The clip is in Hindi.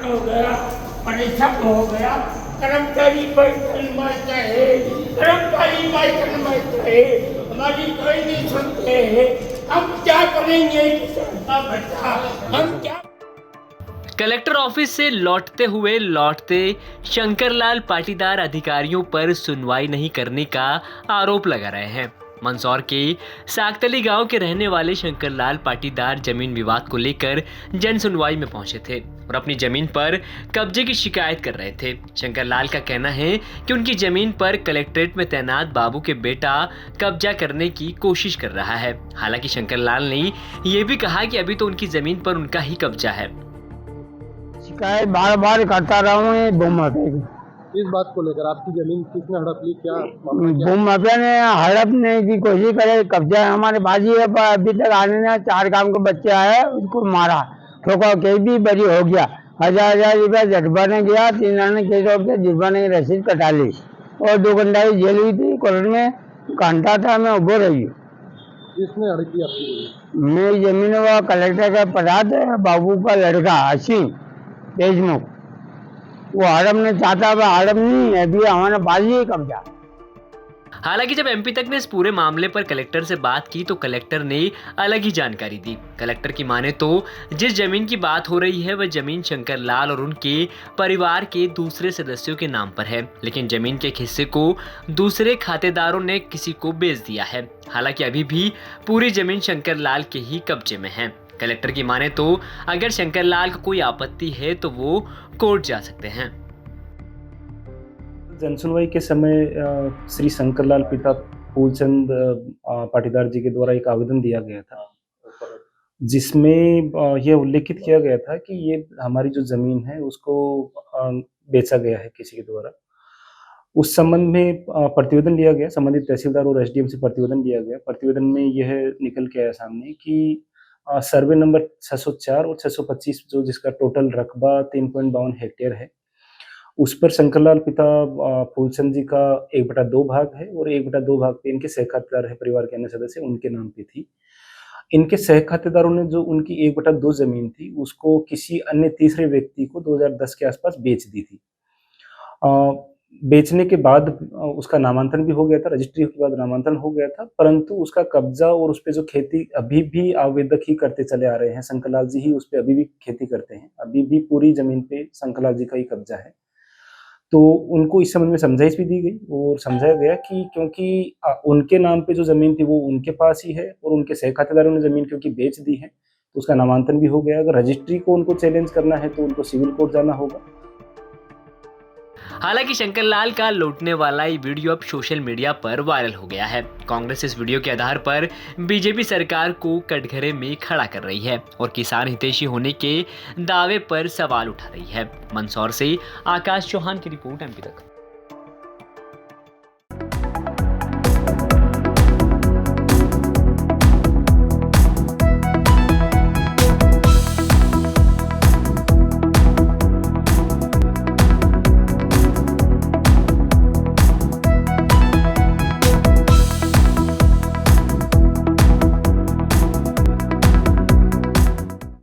हो गया, परेशान हो गया। कर्मचारी बैठल मरते है, कर्मचारी बैठल मरते है, हमारी कोई नहीं सुनते है। हम क्या करेंगे किसान का बच्चा, हम क्या। कलेक्टर ऑफिस से लौटते शंकरलाल पाटीदार अधिकारियों पर सुनवाई नहीं करने का आरोप लगा रहे हैं। मंदसौर के साकतली गांव के रहने वाले शंकरलाल पाटीदार जमीन विवाद को लेकर जन सुनवाई में पहुंचे थे और अपनी जमीन पर कब्जे की शिकायत कर रहे थे। शंकरलाल का कहना है कि उनकी जमीन पर कलेक्ट्रेट में तैनात बाबू के बेटा कब्जा करने की कोशिश कर रहा है। हालांकि शंकरलाल ने यह भी कहा कि अभी तो उनकी जमीन पर उनका ही कब्जा है। शिकायत बार बार करता रहा हूँ भूमि माफिया की। इस बात को लेकर आपकी जमीन किसने हड़प ली, क्या मामला क्या? भूमि माफिया ने हड़पने की कोशिश करे, कब्जा है हमारे बाजी है, पर अभी तक आने ने 4 काम के बच्चे आए, उसको मारा ठोका के भी बरी हो गया। 1000 रुपया जुर्माना गया, 3 आने केस हो गया, जुर्माने की रसीद कटा ली और 2 घंटा की जेल हुई थी। कोर्ट में घंटा था, मैं उभो रही। किसने हड़प ली आपकी जमीन? मेरी जमीन वो कलेक्टर का पदार्थ है, बाबू का लड़का असीम देशमुख, वो हड़प ने चाहता, हड़प नहीं है, अभी हमारे बाजी है कब्जा। हालांकि जब एमपी तक ने इस पूरे मामले पर कलेक्टर से बात की तो कलेक्टर ने अलग ही जानकारी दी। कलेक्टर की माने तो जिस जमीन की बात हो रही है वह जमीन शंकरलाल और उनके परिवार के दूसरे सदस्यों के नाम पर है, लेकिन जमीन के एक हिस्से को दूसरे खातेदारों ने किसी को बेच दिया है। हालांकि अभी भी पूरी जमीन शंकरलाल के ही कब्जे में है। कलेक्टर की माने तो अगर शंकरलाल को कोई आपत्ति है तो वो कोर्ट जा सकते हैं। जनसुनवाई के समय श्री शंकरलाल पिता फूलचंद पाटीदार जी के द्वारा एक आवेदन दिया गया था, जिसमें यह उल्लेखित किया गया था कि ये हमारी जो जमीन है उसको बेचा गया है किसी के द्वारा। उस संबंध में प्रतिवेदन लिया गया, संबंधित तहसीलदार और एसडीएम से प्रतिवेदन लिया गया। प्रतिवेदन में यह निकल के आया सामने कि सर्वे नंबर 604 और 625 जो जिसका टोटल रकबा 3.52 हेक्टेयर है, उस पर शंकरलाल पिता फूलचंद जी का 1/2 भाग है और 1/2 भाग पे इनके सहखातेदार है, परिवार के अन्य सदस्य उनके नाम पे थी। इनके सहखातेदारों ने जो उनकी 1/2 जमीन थी उसको किसी अन्य तीसरे व्यक्ति को 2010 के आसपास बेच दी थी। बेचने के बाद उसका नामांतरण भी हो गया था, रजिस्ट्री के बाद नामांतरण हो गया था, परंतु उसका कब्जा और उस पे जो खेती अभी भी आवेदक ही करते चले आ रहे हैं। शंकरलाल जी ही उस पे अभी भी खेती करते हैं, अभी भी पूरी जमीन पे शंकरलाल जी का ही कब्जा है। तो उनको इस संबंध में समझाइश भी दी गई और समझाया गया कि क्योंकि उनके नाम पे जो जमीन थी वो उनके पास ही है और उनके सहखातेदारों ने जमीन क्योंकि बेच दी है तो उसका नामांतरण भी हो गया। अगर रजिस्ट्री को उनको चैलेंज करना है तो उनको सिविल कोर्ट जाना होगा। हालांकि शंकरलाल का लौटने वाला ये वीडियो अब सोशल मीडिया पर वायरल हो गया है। कांग्रेस इस वीडियो के आधार पर बीजेपी सरकार को कटघरे में खड़ा कर रही है और किसान हितैषी होने के दावे पर सवाल उठा रही है। मंदसौर से आकाश चौहान की रिपोर्ट एमपी तक।